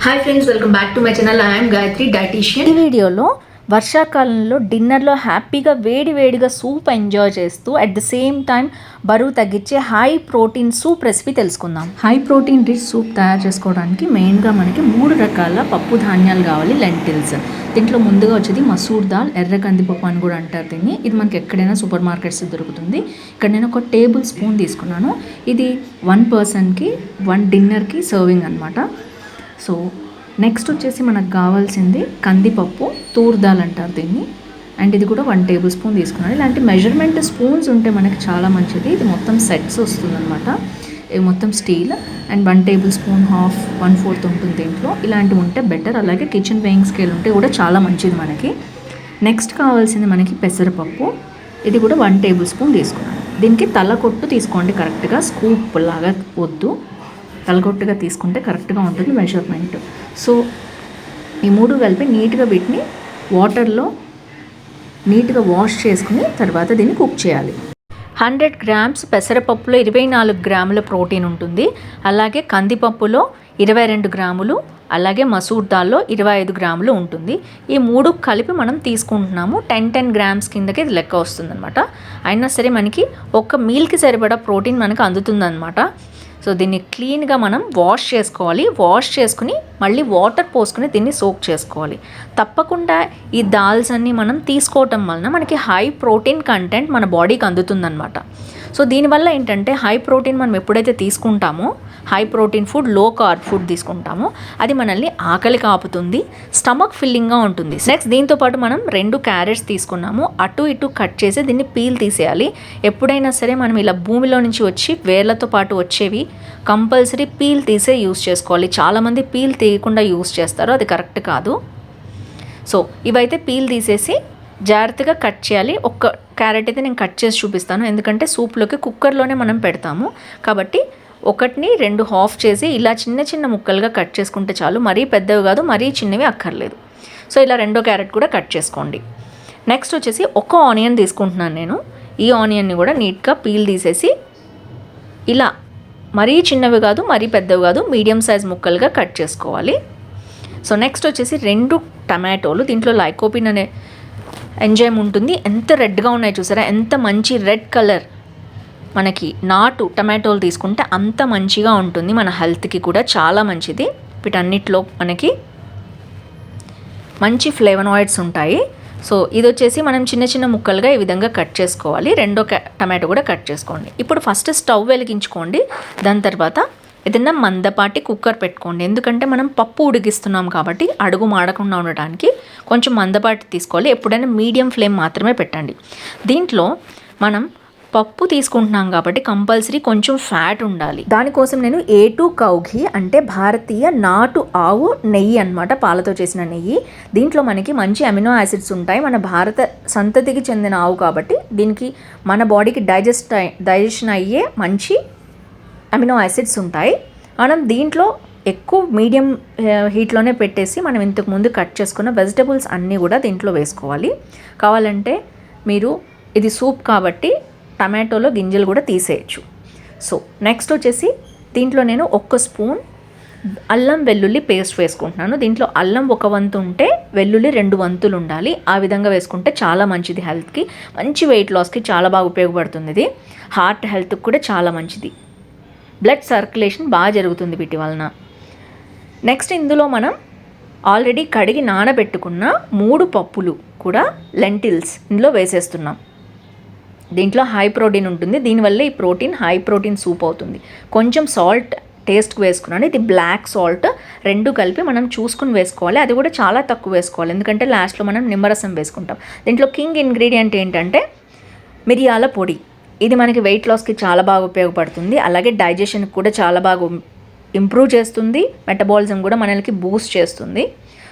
Hi friends, welcome back to my channel. I am Gayatri, dietician. ఈ వీడియోలో వర్షాకాలంలో డిన్నర్లో హ్యాపీగా వేడివేడిగా సూప్ ఎంజాయ్ చేస్తూ అట్ ద సేమ్ టైం బరువు తగ్గించే హై ప్రోటీన్ సూప్ రెసిపీ తెలుసుకుందాం. హై ప్రోటీన్ రిచ్ సూప్ తయారు చేసుకోవడానికి మెయిన్గా మనకి 3 రకాల పప్పు ధాన్యాలు కావాలి. లెంటిల్స్. దీంట్లో ముందుగా వచ్చేది మసూర్ దాల్, ఎర్ర కందిపప్పు అని కూడా అంటారు దీన్ని. ఇది మనకి ఎక్కడైనా సూపర్ మార్కెట్స్ దొరుకుతుంది. ఇక్కడ నేను ఒక టేబుల్ స్పూన్ తీసుకున్నాను. ఇది 1 పర్సన్కి 1 డిన్నర్కి సర్వింగ్ అనమాట. సో నెక్స్ట్ వచ్చేసి మనకు కావాల్సింది కందిపప్పు, తూర్ దాల్ అంటారు దీన్ని. అండ్ ఇది కూడా 1 టేబుల్ స్పూన్ తీసుకున్నాను. ఇలాంటి మెజర్మెంట్ స్పూన్స్ ఉంటే మనకి చాలా మంచిది. ఇది మొత్తం సెట్స్ వస్తుందన్నమాట. ఇది మొత్తం steel. And 1 table spoon, half, 1/4 ఉంటుంది దీంట్లో. ఇలాంటివి ఉంటే బెటర్. అలాగే కిచెన్ వేయింగ్ స్కేల్ ఉంటే కూడా చాలా మంచిది మనకి. నెక్స్ట్ కావాల్సింది మనకి పెసరపప్పు. ఇది కూడా 1 టేబుల్ స్పూన్ తీసుకున్నాను. దీనికి తలకొట్టు తీసుకోండి కరెక్ట్గా, స్కూప్ లాగా వద్దు. తలగొట్టుగా తీసుకుంటే కరెక్ట్గా ఉంటుంది మెజర్మెంట్. సో ఈ 3 కలిపి నీట్గా వీటిని వాటర్లో నీట్గా వాష్ చేసుకుని తర్వాత దీన్ని కుక్ చేయాలి. 100 గ్రామ్స్ పెసరపప్పులో 24 గ్రాముల ప్రోటీన్ ఉంటుంది. అలాగే కందిపప్పులో 22 గ్రాములు, అలాగే మసూర్ దాల్లో 25 గ్రాములు ఉంటుంది. ఈ 3 కలిపి మనం తీసుకుంటున్నాము. 10 గ్రామ్స్ కిందకి ఇది లెక్క వస్తుందన్నమాట. అయినా సరే మనకి ఒక మీల్కి సరిపడా ప్రోటీన్ మనకు అందుతుందన్నమాట. సో దీన్ని క్లీన్గా మనం వాష్ చేసుకోవాలి. వాష్ చేసుకుని మళ్ళీ వాటర్ పోసుకుని దీన్ని సోక్ చేసుకోవాలి. తప్పకుండా ఈ దాల్స్ అన్నీ మనం తీసుకోవటం వలన మనకి హై ప్రోటీన్ కంటెంట్ మన బాడీకి అందుతుందన్నమాట. సో దీనివల్ల ఏంటంటే హై ప్రోటీన్ మనం ఎప్పుడైతే తీసుకుంటామో, హై ప్రోటీన్ ఫుడ్, లో కార్బ్ ఫుడ్ తీసుకుంటామో అది మనల్ని ఆకలి కాపుతుంది, స్టమక్ ఫిల్లింగ్గా ఉంటుంది. నెక్స్ట్ దీంతోపాటు మనం 2 క్యారెట్స్ తీసుకున్నాము. అటు ఇటు కట్ చేసి దీన్ని పీల్ తీసేయాలి. ఎప్పుడైనా సరే మనం ఇలా భూమిలో నుంచి వచ్చి వేర్లతో పాటు వచ్చేవి కంపల్సరీ పీల్ తీసే యూస్ చేసుకోవాలి. చాలామంది పీల్ తీయకుండా యూస్ చేస్తారు, అది కరెక్ట్ కాదు. సో ఇవైతే పీల్ తీసేసి జాగ్రత్తగా కట్ చేయాలి. ఒక్క క్యారెట్ అయితే నేను కట్ చేసి చూపిస్తాను, ఎందుకంటే సూప్లోకి కుక్కర్లోనే మనం పెడతాము కాబట్టి 1ని 2 హాఫ్ చేసి ఇలా చిన్న చిన్న ముక్కలుగా కట్ చేసుకుంటే చాలు. మరీ పెద్దవి కాదు, మరీ చిన్నవి అక్కర్లేదు. సో ఇలా 2 క్యారెట్ కూడా కట్ చేసుకోండి. నెక్స్ట్ వచ్చేసి 1 ఆనియన్ తీసుకుంటున్నాను నేను. ఈ ఆనియన్ని కూడా నీట్గా పీల్ తీసేసి ఇలా మరీ చిన్నవి కాదు, మరీ పెద్దవి కాదు, మీడియం సైజ్ ముక్కలుగా కట్ చేసుకోవాలి. సో నెక్స్ట్ వచ్చేసి 2 టమాటోలు. దీంట్లో లైకోపిన్ అనే ఎంజైమ్ ఉంటుంది. ఎంత రెడ్గా ఉన్నాయి చూసారా, ఎంత మంచి రెడ్ కలర్. మనకి నాటు టమాటోలు తీసుకుంటే అంత మంచిగా ఉంటుంది, మన హెల్త్కి కూడా చాలా మంచిది. వీటన్నిటిలో మనకి మంచి ఫ్లేవనాయిడ్స్ ఉంటాయి. సో ఇది వచ్చేసి మనం చిన్న చిన్న ముక్కలుగా ఈ విధంగా కట్ చేసుకోవాలి. 2 టమాటో కూడా కట్ చేసుకోండి. ఇప్పుడు ఫస్ట్ స్టవ్ వెలిగించుకోండి. దాని తర్వాత ఏదైనా మందపాటి కుక్కర్ పెట్టుకోండి. ఎందుకంటే మనం పప్పు ఉడికిస్తున్నాం కాబట్టి అడుగు మాడకుండా ఉండటానికి కొంచెం మందపాటి తీసుకోవాలి. ఎప్పుడైనా మీడియం ఫ్లేమ్ మాత్రమే పెట్టండి. దీంట్లో మనం పప్పు తీసుకుంటున్నాం కాబట్టి కంపల్సరీ కొంచెం ఫ్యాట్ ఉండాలి. దానికోసం నేను A2 కౌ ఘీ అంటే భారతీయ నాటు ఆవు నెయ్యి అన్నమాట, పాలతో చేసిన నెయ్యి. దీంట్లో మనకి మంచి అమినో యాసిడ్స్ ఉంటాయి. మన భారత సంతతికి చెందిన ఆవు కాబట్టి దీనికి మన బాడీకి డైజెషన్ అయ్యే మంచి అమినో యాసిడ్స్ ఉంటాయి. మనం దీంట్లో ఎక్కువ మీడియం హీట్లోనే పెట్టేసి మనం ఇంతకుముందు కట్ చేసుకున్న వెజిటబుల్స్ అన్నీ కూడా దీంట్లో వేసుకోవాలి. కావాలంటే మీరు ఇది సూప్ కాబట్టి టమాటోలో గింజలు కూడా తీసేయచ్చు. సో నెక్స్ట్ వచ్చేసి దీంట్లో నేను 1 స్పూన్ అల్లం వెల్లుల్లి పేస్ట్ వేసుకుంటున్నాను. దీంట్లో అల్లం 1 వంతు ఉంటే వెల్లుల్లి 2 వంతులు ఉండాలి. ఆ విధంగా వేసుకుంటే చాలా మంచిది. హెల్త్కి మంచి వెయిట్ లాస్కి చాలా బాగా ఉపయోగపడుతుంది. ఇది హార్ట్ హెల్త్కి కూడా చాలా మంచిది. బ్లడ్ సర్క్యులేషన్ బాగా జరుగుతుంది వీటి వలన. నెక్స్ట్ ఇందులో మనం ఆల్రెడీ కడిగి నానబెట్టుకున్న 3 పప్పులు కూడా లెంటిల్స్ ఇందులో వేసేస్తున్నాం. దీంట్లో హై ప్రోటీన్ ఉంటుంది. దీనివల్ల ఈ ప్రోటీన్ హై ప్రోటీన్ సూప్ అవుతుంది. కొంచెం సాల్ట్ టేస్ట్కి వేసుకున్నాను. ఇది బ్లాక్ సాల్ట్. 2 కలిపి మనం చూసుకుని వేసుకోవాలి. అది కూడా చాలా తక్కువ వేసుకోవాలి, ఎందుకంటే లాస్ట్లో మనం నిమ్మరసం వేసుకుంటాం. దీంట్లో కింగ్ ఇంగ్రీడియంట్ ఏంటంటే మిరియాల పొడి. ఇది మనకి వెయిట్ లాస్కి చాలా బాగా ఉపయోగపడుతుంది. అలాగే డైజెషన్కి కూడా చాలా బాగా ఇంప్రూవ్ చేస్తుంది. మెటబాలిజం కూడా మనకి బూస్ట్ చేస్తుంది.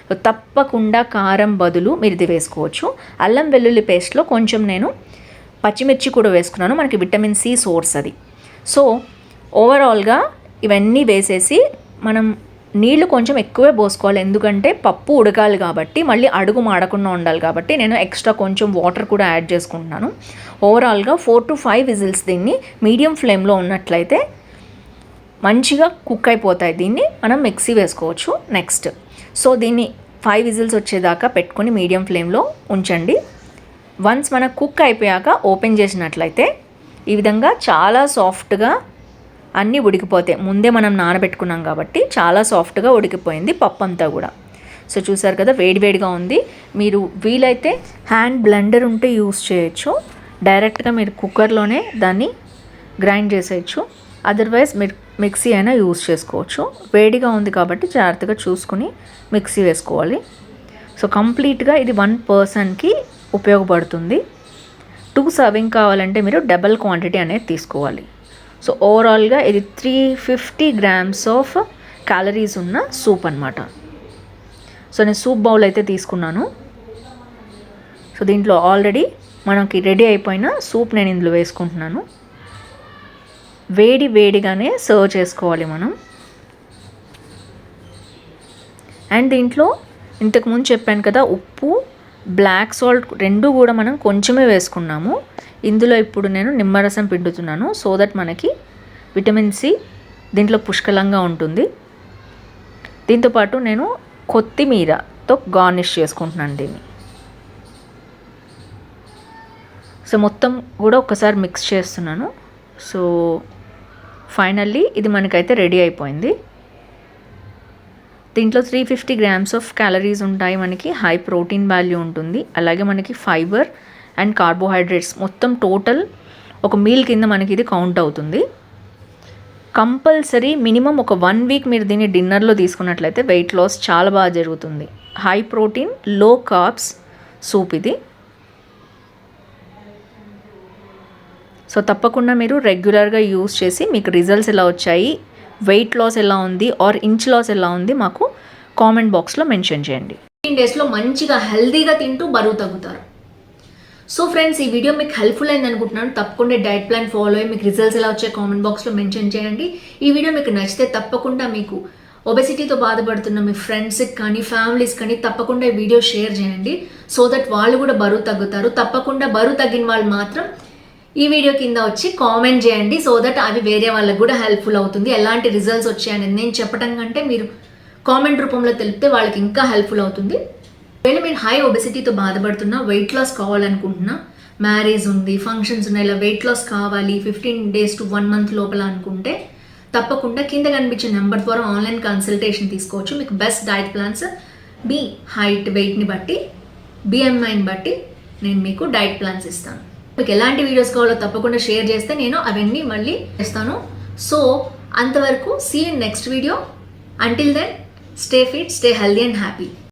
సో తప్పకుండా కారం బదులు మీరు ఇది వేసుకోవచ్చు. అల్లం వెల్లుల్లి పేస్ట్లో కొంచెం నేను పచ్చిమిర్చి కూడా వేసుకున్నాను. మనకి విటమిన్ సి సోర్స్ అది. సో ఓవరాల్గా ఇవన్నీ వేసేసి మనం నీళ్లు కొంచెం ఎక్కువే పోసుకోవాలి, ఎందుకంటే పప్పు ఉడకాలి కాబట్టి, మళ్ళీ అడుగు మాడకుండా ఉండాలి కాబట్టి నేను ఎక్స్ట్రా కొంచెం వాటర్ కూడా యాడ్ చేసుకుంటున్నాను. ఓవరాల్గా 4 to 5 విజిల్స్ దీన్ని మీడియం ఫ్లేమ్లో ఉన్నట్లయితే మంచిగా కుక్ అయిపోతాయి. దీన్ని మనం మిక్సీ వేసుకోవచ్చు. నెక్స్ట్ సో దీన్ని 5 విజిల్స్ వచ్చేదాకా పెట్టుకొని మీడియం ఫ్లేమ్లో ఉంచండి. వన్స్ మనకు కుక్ అయిపోయాక ఓపెన్ చేసినట్లయితే ఈ విధంగా చాలా సాఫ్ట్గా అన్నీ ఉడికిపోతాయి. ముందే మనం నానబెట్టుకున్నాం కాబట్టి చాలా సాఫ్ట్గా ఉడికిపోయింది పప్పు అంతా కూడా. సో చూసారు కదా, వేడివేడిగా ఉంది. మీరు వీలైతే హ్యాండ్ బ్లెండర్ ఉంటే యూస్ చేయొచ్చు. డైరెక్ట్గా మీరు కుక్కర్లోనే దాన్ని గ్రైండ్ చేసేయచ్చు. అదర్వైజ్ మీరు మిక్సీ అయినా యూస్ చేసుకోవచ్చు. వేడిగా ఉంది కాబట్టి జాగ్రత్తగా చూసుకుని మిక్సీ వేసుకోవాలి. సో కంప్లీట్గా ఇది 1 పర్సన్కి ఉపయోగపడుతుంది. 2 సర్వింగ్ కావాలంటే మీరు డబల్ క్వాంటిటీ అనేది తీసుకోవాలి. సో ఓవరాల్గా ఇది 350 గ్రామ్స్ ఆఫ్ క్యాలరీస్ ఉన్న సూప్ అన్నమాట. సో నేను సూప్ బౌల్ అయితే తీసుకున్నాను. సో దీంట్లో ఆల్రెడీ మనకి రెడీ అయిపోయిన సూప్ నేను ఇందులో వేసుకుంటున్నాను. వేడిగానే సర్వ్ చేసుకోవాలి మనం. అండ్ దీంట్లో ఇంతకుముందు చెప్పాను కదా, ఉప్పు, బ్లాక్ సాల్ట్ రెండు కూడా మనం కొంచెమే వేసుకున్నాము. ఇందులో ఇప్పుడు నేను నిమ్మరసం పిండుతున్నాను. సో దట్ మనకి విటమిన్ సి దీంట్లో పుష్కలంగా ఉంటుంది. దీంతోపాటు నేను కొత్తిమీరతో గార్నిష్ చేసుకుంటున్నాను దీన్ని. సో మొత్తం కూడా ఒకసారి మిక్స్ చేస్తున్నాను. సో ఫైనల్లీ ఇది మనకైతే రెడీ అయిపోయింది. దీంట్లో 350 గ్రామ్స్ ఆఫ్ క్యాలరీస్ ఉంటాయి. మనకి హై ప్రోటీన్ వాల్యూ ఉంటుంది. అలాగే మనకి ఫైబర్ అండ్ కార్బోహైడ్రేట్స్ మొత్తం టోటల్ ఒక మీల్ కింద మనకి ఇది కౌంట్ అవుతుంది. కంపల్సరీ మినిమం ఒక 1 వీక్ మీరు దీన్ని డిన్నర్లో తీసుకున్నట్లయితే వెయిట్ లాస్ చాలా బాగా జరుగుతుంది. హై ప్రోటీన్, లో కార్బ్స్ సూప్ ఇది. సో తప్పకుండా మీరు రెగ్యులర్గా యూస్ చేసి మీకు రిజల్ట్స్ ఎలా వచ్చాయి, వెయిట్ లాస్ ఎలా ఉంది ఆర్ ఇంచ్ లాస్ ఎలా ఉంది మాకు కామెంట్ బాక్స్లో మెన్షన్ చేయండి. 15 డేస్లో మంచిగా హెల్దీగా తింటూ బరువు తగ్గుతారు. సో ఫ్రెండ్స్, ఈ వీడియో మీకు హెల్ప్ఫుల్ అయింది అనుకుంటున్నాను. తప్పకుండా డైట్ ప్లాన్ ఫాలో అయ్యి మీకు రిజల్ట్స్ ఎలా వచ్చాయి కామెంట్ బాక్స్లో మెన్షన్ చేయండి. ఈ వీడియో మీకు నచ్చితే తప్పకుండా మీకు ఒబెసిటీతో బాధపడుతున్న మీ ఫ్రెండ్స్కి కానీ ఫ్యామిలీస్ కానీ తప్పకుండా ఈ వీడియో షేర్ చేయండి. సో దట్ వాళ్ళు కూడా బరువు తగ్గుతారు. తప్పకుండా బరువు తగ్గిన వాళ్ళు మాత్రం ఈ వీడియో కింద వచ్చి కామెంట్ చేయండి. సో దట్ అవి వేరే వాళ్ళకి కూడా హెల్ప్ఫుల్ అవుతుంది. ఎలాంటి రిజల్ట్స్ వచ్చాయనేది నేను చెప్పడం కంటే మీరు కామెంట్ రూపంలో తెలిపితే వాళ్ళకి ఇంకా హెల్ప్ఫుల్ అవుతుంది. ఒకవేళ మీరు హై ఒబెసిటీతో బాధపడుతున్నా, వెయిట్ లాస్ కావాలనుకుంటున్నా, మ్యారేజ్ ఉంది, ఫంక్షన్స్ ఉన్నాయి, ఇలా వెయిట్ లాస్ కావాలి 15 డేస్ టు 1 మంత్ లోపల అనుకుంటే తప్పకుండా కింద కనిపించే నెంబర్ ద్వారా ఆన్లైన్ కన్సల్టేషన్ తీసుకోవచ్చు. మీకు బెస్ట్ డైట్ ప్లాన్స్ మీ హైట్, వెయిట్ని బట్టి, బిఎంఐని బట్టి నేను మీకు డైట్ ప్లాన్స్ ఇస్తాను. మీకు ఎలాంటి వీడియోస్ కావాలో తప్పకుండా షేర్ చేస్తే నేను అవన్నీ మళ్ళీ చేస్తాను. సో అంతవరకు see in next video. Until then stay fit, stay healthy and happy.